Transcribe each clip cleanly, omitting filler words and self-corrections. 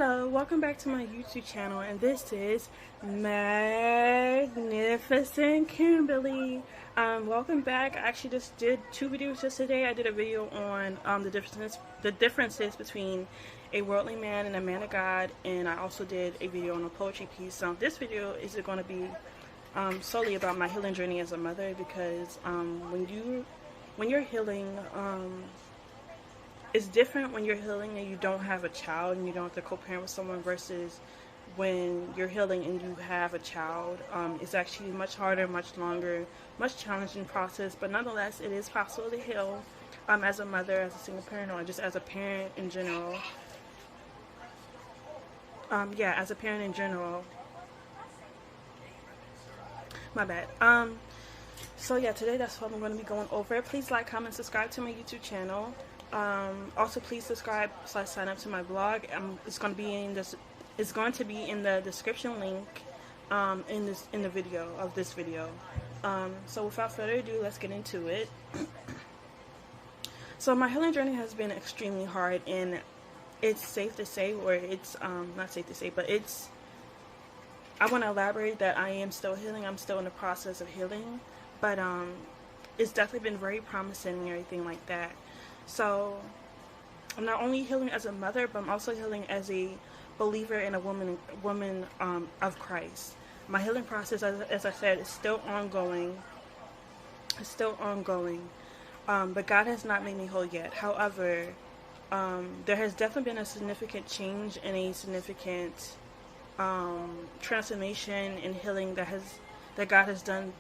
Hello, welcome back to my YouTube channel, and this is Magnificent Kimberly. Welcome back. I actually just did two videos yesterday. I did a video on the differences between a worldly man and a man of God, and I also did a video on a poetry piece. So this video is going to be solely about my healing journey as a mother, because when you're healing, it's different when you're healing and you don't have a child and you don't have to co-parent with someone versus when you're healing and you have a child. It's actually much harder, much longer, much challenging process, but nonetheless it is possible to heal as a mother, as a single parent, or just as a parent in general. As a parent in general. My bad. So yeah, today that's what I'm going to be going over. Please like, comment, subscribe to my YouTube channel. Also, please subscribe/sign up to my blog. It's going to be in this. It's going to be in the description link in the video of this video. So without further ado, let's get into it. So my healing journey has been extremely hard, and it's safe to say, or it's not safe to say, but it's. I want to elaborate that I am still healing. I'm still in the process of healing, but it's definitely been very promising and everything like that. So I'm not only healing as a mother, but I'm also healing as a believer and a woman of Christ. My healing process, as I said, is still ongoing. It's still ongoing. But God has not made me whole yet. However, there has definitely been a significant change and a significant transformation and healing that God has done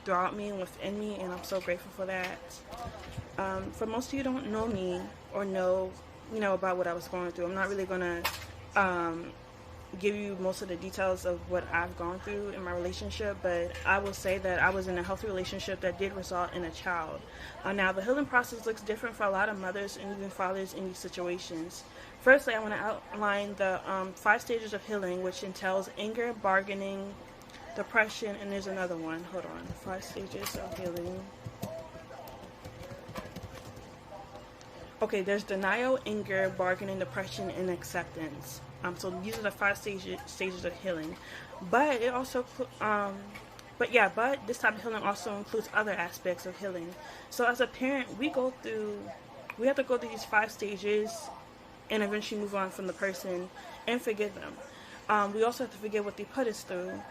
throughout me and within me, and I'm so grateful for that. For most of you who don't know me or know about what I was going through, I'm not really gonna give you most of the details of what I've gone through in my relationship, but I will say that I was in a healthy relationship that did result in a child. Now the healing process looks different for a lot of mothers and even fathers in these situations. Firstly, I want to outline the 5 stages of healing, which entails anger, bargaining, depression, and there's another one. Hold on. 5 stages of healing. Okay, there's denial, anger, bargaining, depression, and acceptance. So these are the 5 stages of healing. But it also, but this type of healing also includes other aspects of healing. So as a parent, we have to go through these 5 stages and eventually move on from the person and forgive them. We also have to forget what they put us through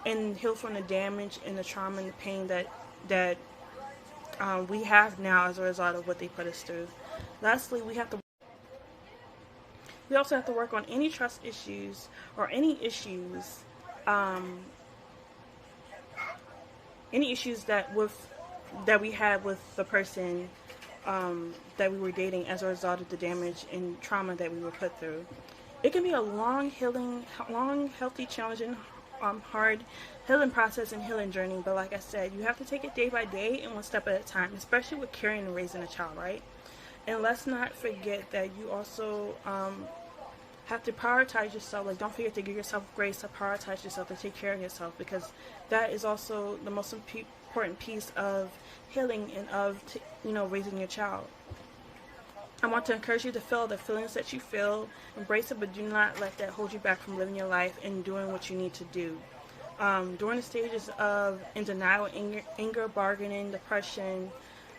and heal from the damage and the trauma and the pain that we have now as a result of what they put us through. Lastly, we also have to work on any trust issues or any issues that we had with the person that we were dating as a result of the damage and trauma that we were put through. It can be a long, healthy, challenging, hard healing process and healing journey, but like I said, you have to take it day by day and one step at a time, especially with caring and raising a child, right? And let's not forget that you also have to prioritize yourself. Like, don't forget to give yourself grace to prioritize yourself, to take care of yourself, because that is also the most important piece of healing and of raising your child. I want to encourage you to feel the feelings that you feel, embrace it, but do not let that hold you back from living your life and doing what you need to do. During the stages of denial, anger, bargaining, depression,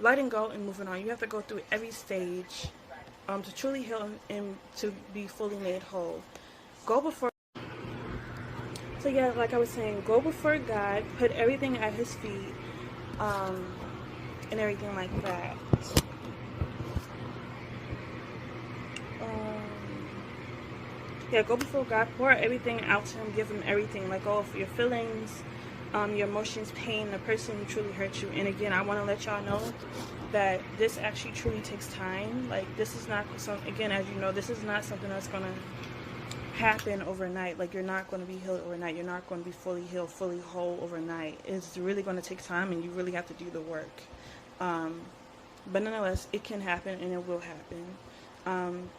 letting go and moving on, you have to go through every stage to truly heal and to be fully made whole. Go before. So yeah, like I was saying, go before God, put everything at His feet, and everything like that. Go before God, pour everything out to Him, give Him everything. Let go of your feelings, your emotions, pain, the person who truly hurt you. And again, I want to let y'all know that this actually truly takes time. Like, this is not again, as you know, this is not something that's going to happen overnight. Like, you're not going to be healed overnight. You're not going to be fully healed, fully whole overnight. It's really going to take time, and you really have to do the work. But nonetheless, it can happen, and it will happen.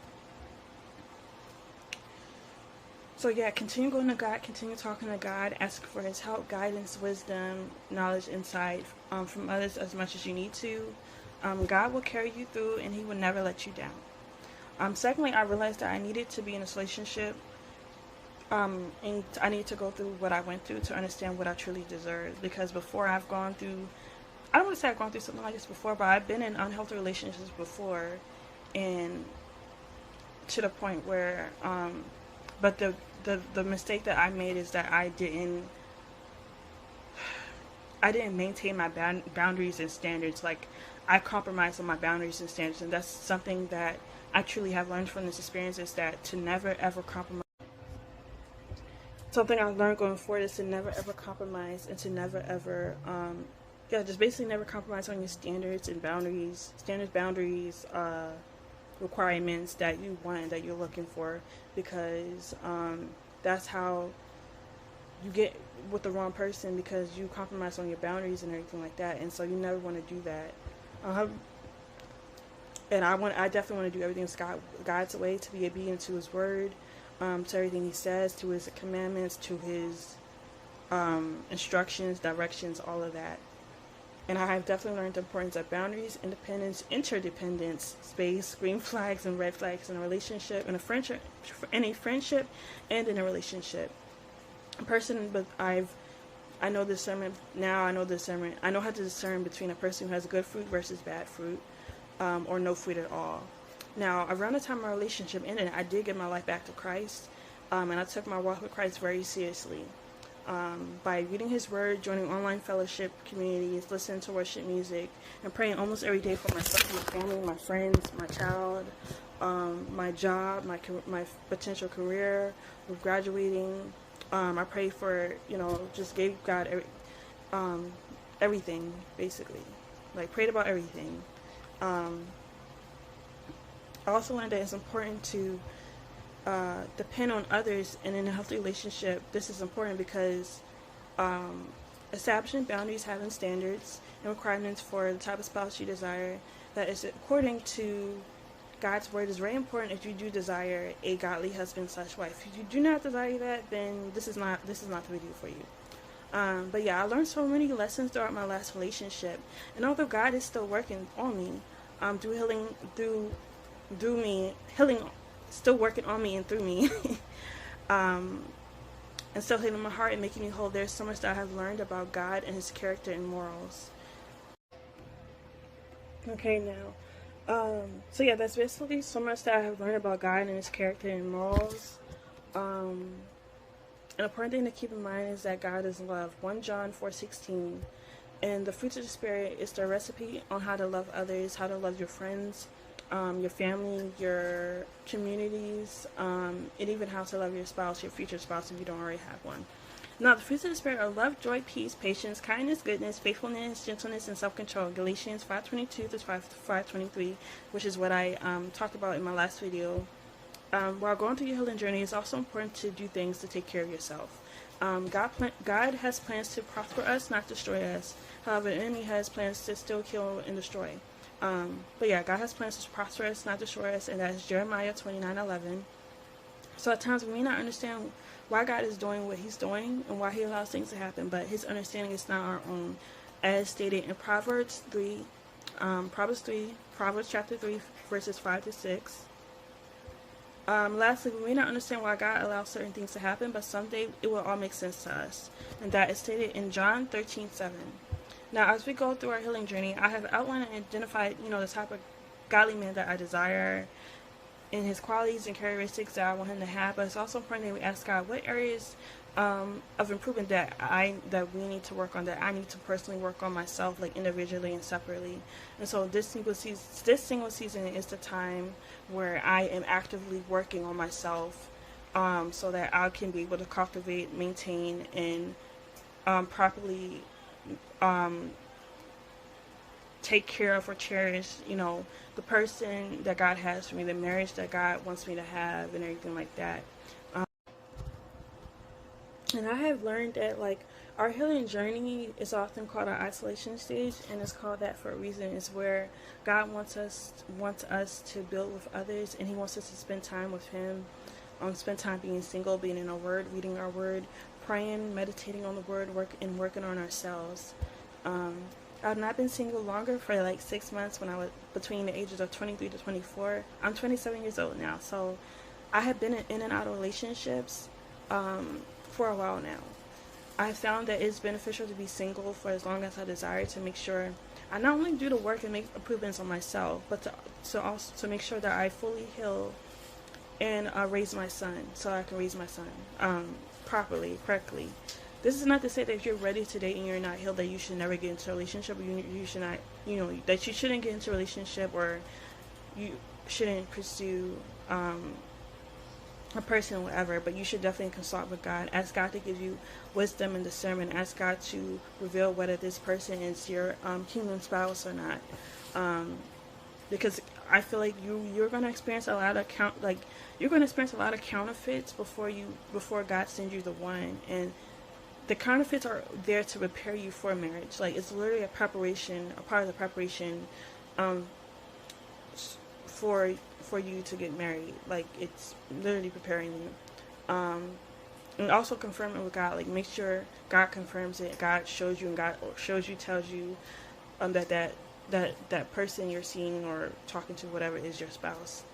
So yeah, continue going to God, continue talking to God, ask for His help, guidance, wisdom, knowledge, insight from others as much as you need to. God will carry you through, and He will never let you down. Secondly, I realized that I needed to be in a relationship, and I need to go through what I went through to understand what I truly deserve. Because before, I've gone through, I don't want to say I've gone through something like this before, but I've been in unhealthy relationships before, and to the point where, but the mistake that I made is that I didn't maintain my boundaries and standards. Like, I compromised on my boundaries and standards, and that's something that I truly have learned from this experience, is that to never ever compromise. Something I've learned going forward is to never ever compromise, and to never ever, just basically never compromise on your standards and boundaries, requirements that you want, that you're looking for, because that's how you get with the wrong person, because you compromise on your boundaries and everything like that, and so you never want to do that. And I definitely want to do everything God's way, to be obedient to His word, to everything He says, to His commandments, to His instructions, directions, all of that. And I have definitely learned the importance of boundaries, independence, interdependence, space, green flags and red flags in a relationship, in a friendship, and in a relationship. But I know discernment now. I know how to discern between a person who has good fruit versus bad fruit, or no fruit at all. Now, around the time my relationship ended, I did give my life back to Christ, and I took my walk with Christ very seriously. By reading His word, joining online fellowship communities, listening to worship music, and praying almost every day for myself, my family, my friends, my child, my job, my potential career, with graduating. I prayed for, just gave God everything, basically. Like, prayed about everything. I also learned that it's important to depend on others, and in a healthy relationship, this is important because establishing boundaries, having standards and requirements for the type of spouse you desire that is according to God's word is very important if you do desire a godly husband / wife. If you do not desire that, then this is not the video for you. But yeah, I learned so many lessons throughout my last relationship, and although God is still working on me, still working on me and through me, and still healing my heart and making me whole, there's so much that I have learned about God and His character and morals. Okay, now, so yeah, that's basically so much that I have learned about God and His character and morals. An important thing to keep in mind is that God is love. 1 John 4:16. And the fruits of the Spirit is the recipe on how to love others, how to love your friends, your family, your communities, and even how to love your spouse, your future spouse, if you don't already have one. Now, the fruits of the Spirit are love, joy, peace, patience, kindness, goodness, faithfulness, gentleness, and self-control. Galatians 5:22-5:23, which is what I talked about in my last video. While going through your healing journey, it's also important to do things to take care of yourself. God has plans to prosper us, not destroy us. However, the enemy has plans to still kill and destroy. But yeah, God has plans to prosper us, not destroy us, and that is Jeremiah 29:11. So at times we may not understand why God is doing what He's doing and why He allows things to happen, but His understanding is not our own, as stated in Proverbs chapter 3, verses 5-6. Lastly, we may not understand why God allows certain things to happen, but someday it will all make sense to us, and that is stated in John 13:7. Now, as we go through our healing journey, I have outlined and identified, the type of godly man that I desire, and his qualities and characteristics that I want him to have. But it's also important that we ask God what areas of improvement that we need to work on, that I need to personally work on myself, like individually and separately. And so this single season is the time where I am actively working on myself, so that I can be able to cultivate, maintain, and properly take care of or cherish, the person that God has for me, the marriage that God wants me to have, and everything like that. And I have learned that, our healing journey is often called our isolation stage, and it's called that for a reason. It's where God wants us to build with others, and He wants us to spend time with Him, spend time being single, being in our word, reading our word, praying, meditating on the word, working on ourselves. I've not been single longer for like 6 months when I was between the ages of 23 to 24. I'm 27 years old now, so I have been in and out of relationships for a while now. I found that it's beneficial to be single for as long as I desire, to make sure I not only do the work and make improvements on myself, but to also to make sure that I fully heal and raise my son, so I can raise my son properly, correctly. This is not to say that if you're ready to date and you're not healed, that you should never get into a relationship, or you should not, that you shouldn't get into a relationship, or you shouldn't pursue a person or whatever. But you should definitely consult with God. Ask God to give you wisdom and discernment. Ask God to reveal whether this person is your kingdom spouse or not. Because I feel like you're going to experience a lot of counterfeits before God sends you the one. And the counterfeits are there to prepare you for marriage. Like, it's literally a part of the preparation for you to get married. Like, it's literally preparing you. And also confirm it with God. Like, make sure God confirms it. God shows you, and God tells you that person you're seeing or talking to, whatever, is your spouse.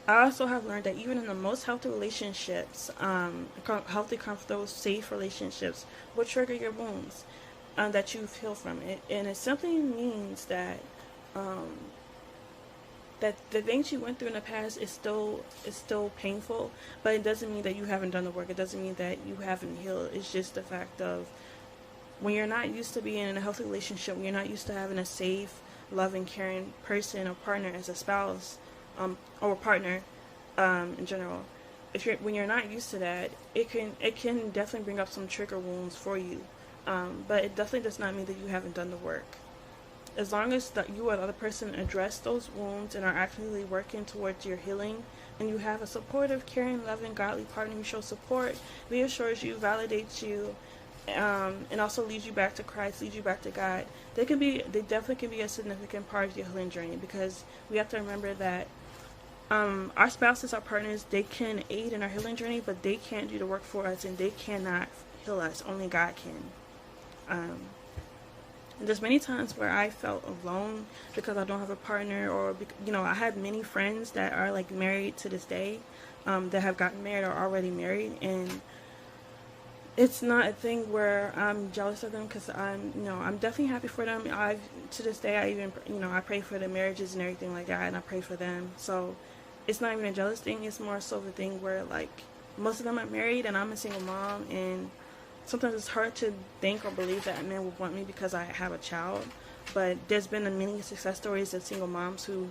I also have learned that even in the most healthy relationships, healthy, comfortable, safe relationships will trigger your wounds that you've healed from it. And it simply means that that the things you went through in the past is still painful, but it doesn't mean that you haven't done the work. It doesn't mean that you haven't healed. It's just the fact of, when you're not used to being in a healthy relationship, when you're not used to having a safe, loving, caring person or partner as a spouse, or a partner in general, when you're not used to that, it can definitely bring up some trigger wounds for you. But it definitely does not mean that you haven't done the work. As long as that you or the other person address those wounds and are actively working towards your healing, and you have a supportive, caring, loving, godly partner who shows support, reassures you, validates you, and also leads you back to Christ, leads you back to God, they definitely can be a significant part of your healing journey. Because we have to remember that our spouses, our partners, they can aid in our healing journey, but they can't do the work for us, and they cannot heal us. Only God can. And there's many times where I felt alone because I don't have a partner, or I had many friends that are like married to this day, that have gotten married or already married, and it's not a thing where I'm jealous of them, because I'm definitely happy for them. To this day, I even I pray for their marriages and everything like that, and I pray for them. So it's not even a jealous thing. It's more so the thing where, like, most of them are married and I'm a single mom, and sometimes it's hard to think or believe that a man would want me because I have a child. But there's been many success stories of single moms who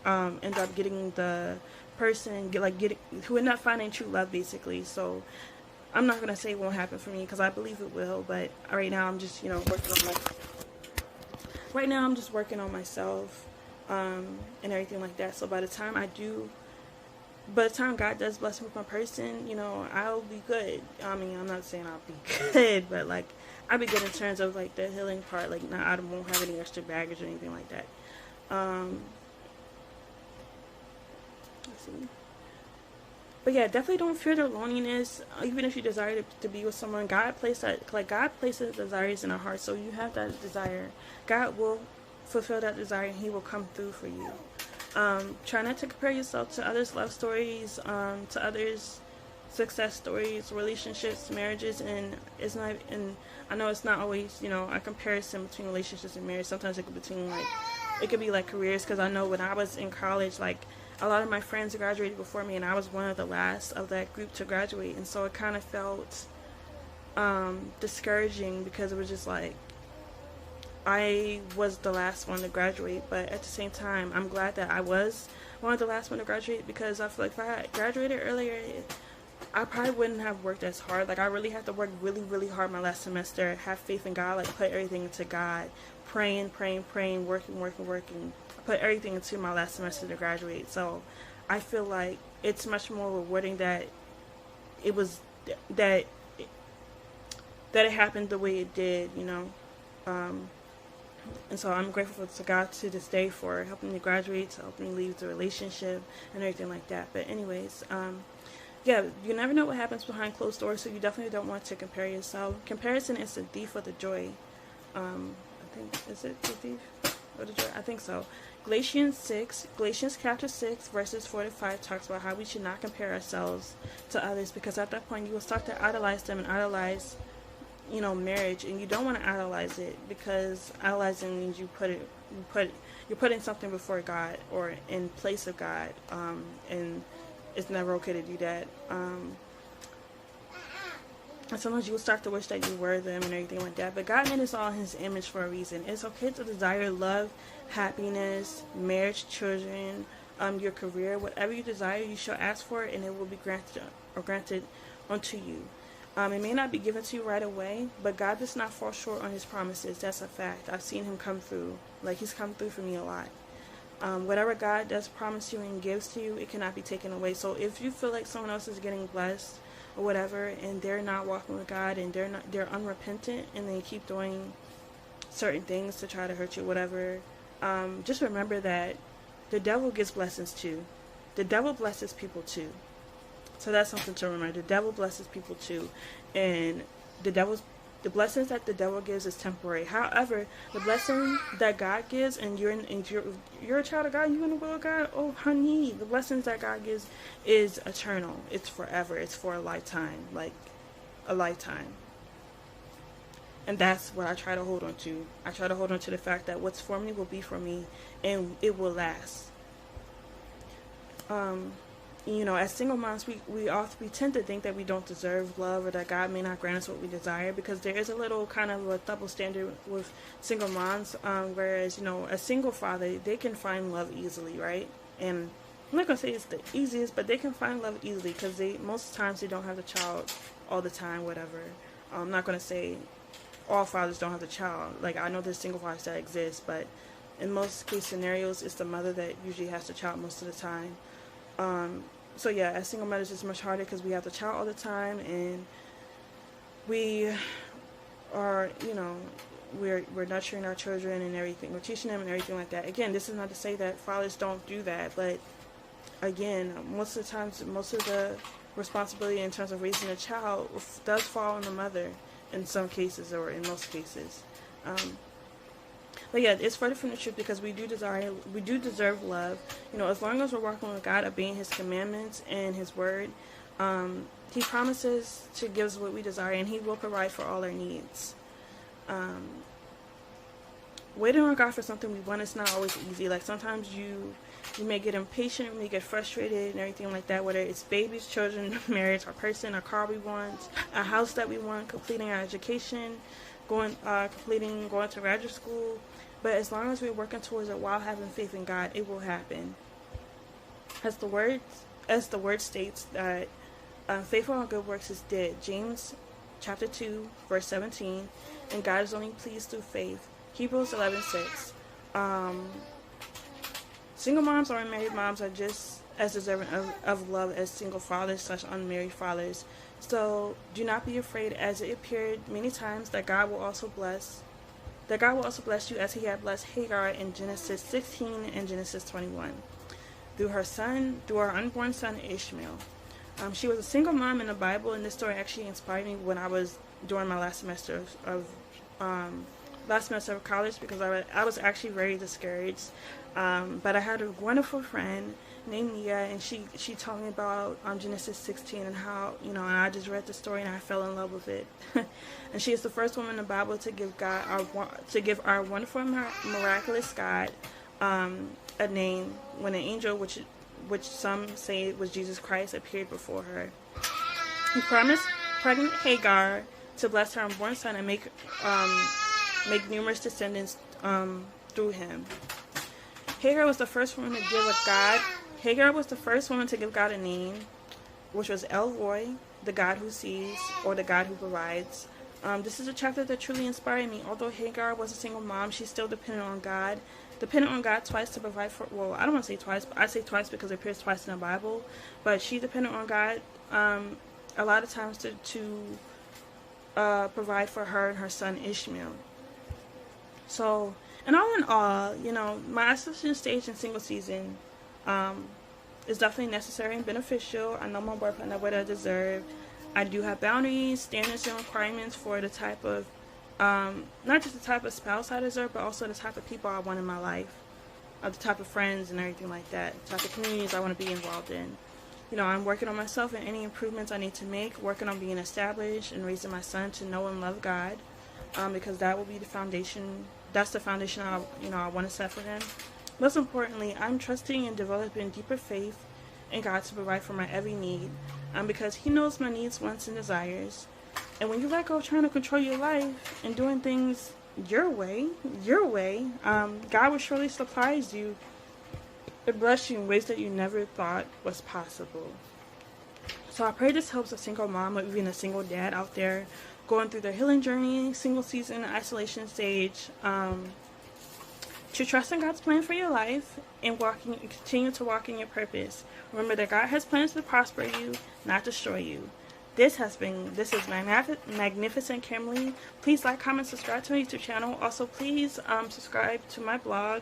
end up getting the person, who end up finding true love, basically. So I'm not gonna say it won't happen for me, because I believe it will. But right now I'm just working on myself and everything like that. So by the time God does bless me with my person, I'll be good. I mean, I'm not saying I'll be good, but like, I'll be good in terms of like the healing part. Like, I won't have any extra baggage or anything like that. Let's see. But yeah, definitely don't fear the loneliness. Even if you desire to be with someone, God places desires in our hearts. So you have that desire, God will fulfill that desire, and He will come through for you. Try not to compare yourself to others' love stories, to others' success stories, relationships, marriages, and I know it's not always a comparison between relationships and marriage. Sometimes it could be like careers, because I know when I was in college, like, a lot of my friends graduated before me, and I was one of the last of that group to graduate, and so it kind of felt discouraging, because it was just like I was the last one to graduate. But at the same time, I'm glad that I was one of the last one to graduate, because I feel like if I had graduated earlier, I probably wouldn't have worked as hard. Like, I really had to work really, really hard my last semester, have faith in God, like, put everything into God, praying, working. Put everything into my last semester to graduate. So I feel like it's much more rewarding that it happened the way it did, and so I'm grateful to God to this day for helping me graduate, to helping me leave the relationship and everything like that. But anyways, yeah, you never know what happens behind closed doors, so you definitely don't want to compare yourself. Comparison is the thief of the joy. I think is it the thief? I think so. Galatians chapter 6, verses 4 to 5 talks about how we should not compare ourselves to others, because at that point you will start to idolize them and idolize, marriage, and you don't want to idolize it, because idolizing means you're putting something before God or in place of God, and it's never okay to do that. And sometimes you will start to wish that you were them and everything like that. But God made us all in His image for a reason. It's okay to desire love, happiness, marriage, children, your career. Whatever you desire, you shall ask for it, and it will be granted unto you. It may not be given to you right away, but God does not fall short on His promises. That's a fact. I've seen Him come through. Like, He's come through for me a lot. Whatever God does promise you and gives to you, it cannot be taken away. So if you feel like someone else is getting blessed or whatever, and they're not walking with God, and they're unrepentant, and they keep doing certain things to try to hurt you, whatever, just remember that the devil gives blessings too. The devil blesses people too. So that's something to remember. The devil blesses people too, and the blessings that the devil gives is temporary. However, the blessing that God gives, and you're a child of God, you're in the will of God, oh honey, the blessings that God gives is eternal. It's forever. It's for a lifetime, like a lifetime. And that's what I try to hold on to. I try to hold on to the fact that what's for me will be for me, and it will last. As single moms, we tend to think that we don't deserve love, or that God may not grant us what we desire, because there is a little kind of a double standard with single moms, whereas, a single father, they can find love easily, right? And I'm not going to say it's the easiest, but they can find love easily, because most times they don't have the child all the time, whatever. I'm not going to say all fathers don't have the child. Like, I know there's single fathers that exist, but in most case scenarios, it's the mother that usually has the child most of the time. So yeah, as single mothers, it's much harder because we have the child all the time, and we are, we're nurturing our children and everything. We're teaching them and everything like that. Again, this is not to say that fathers don't do that, but again, most of the times, most of the responsibility in terms of raising a child does fall on the mother in some cases, or in most cases. But yeah, it's further from the truth, because we do deserve love. As long as we're walking with God, obeying His commandments and His word, He promises to give us what we desire, and He will provide for all our needs. Waiting on God for something we want is not always easy. Like, sometimes you may get impatient, you may get frustrated and everything like that, whether it's babies, children, marriage, a person, a car we want, a house that we want, completing our education, going to graduate school. But as long as we're working towards it while having faith in God, it will happen. As the word states, that faithful and good works is dead. James chapter 2, verse 17, and God is only pleased through faith. Hebrews 11:6. Single moms or unmarried moms are just as deserving of love as single fathers / unmarried fathers. So do not be afraid, as it appeared many times that God will also bless you as He had blessed Hagar in Genesis 16 and Genesis 21 through her unborn son Ishmael. She was a single mom in the Bible, and this story actually inspired me when I was during my last semester of college, because I was actually very discouraged. But I had a wonderful friend named Nia, and she told me about Genesis 16 and how, and I just read the story and I fell in love with it. And she is the first woman in the Bible to give our wonderful, miraculous God a name when an angel, which some say was Jesus Christ, appeared before her. He promised pregnant Hagar to bless her unborn son and make numerous descendants through him. Hagar was the first woman to give God a name, which was El Roy, the God who sees, or the God who provides. This is a chapter that truly inspired me. Although Hagar was a single mom, she still depended on God twice to provide for, well, I don't want to say twice, but I say twice because it appears twice in the Bible, but she depended on God a lot of times to provide for her and her son Ishmael. So, and all in all, my isolation stage in single season is definitely necessary and beneficial. I know my boyfriend that what I deserve. I do have boundaries, standards, and requirements for the type of Not just the type of spouse I deserve, but also the type of people I want in my life, the type of friends and everything like that, the type of communities I want to be involved in. You know, I'm working on myself and any improvements I need to make, working on being established and raising my son to know and love God, because that will be the foundation. That's the foundation I want to set for him. Most importantly, I'm trusting and developing deeper faith in God to provide for my every need, because he knows my needs, wants, and desires. And when you let go of trying to control your life and doing things your way, God will surely surprise you and bless you in ways that you never thought was possible. So I pray this helps a single mom or even a single dad out there going through their healing journey, single season, isolation stage, to trust in God's plan for your life and continue to walk in your purpose. Remember that God has plans to prosper you, not destroy you. This is Magnificent Kimberly. Please like, comment, subscribe to my YouTube channel. Also, please subscribe to my blog.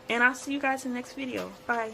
And I'll see you guys in the next video. Bye.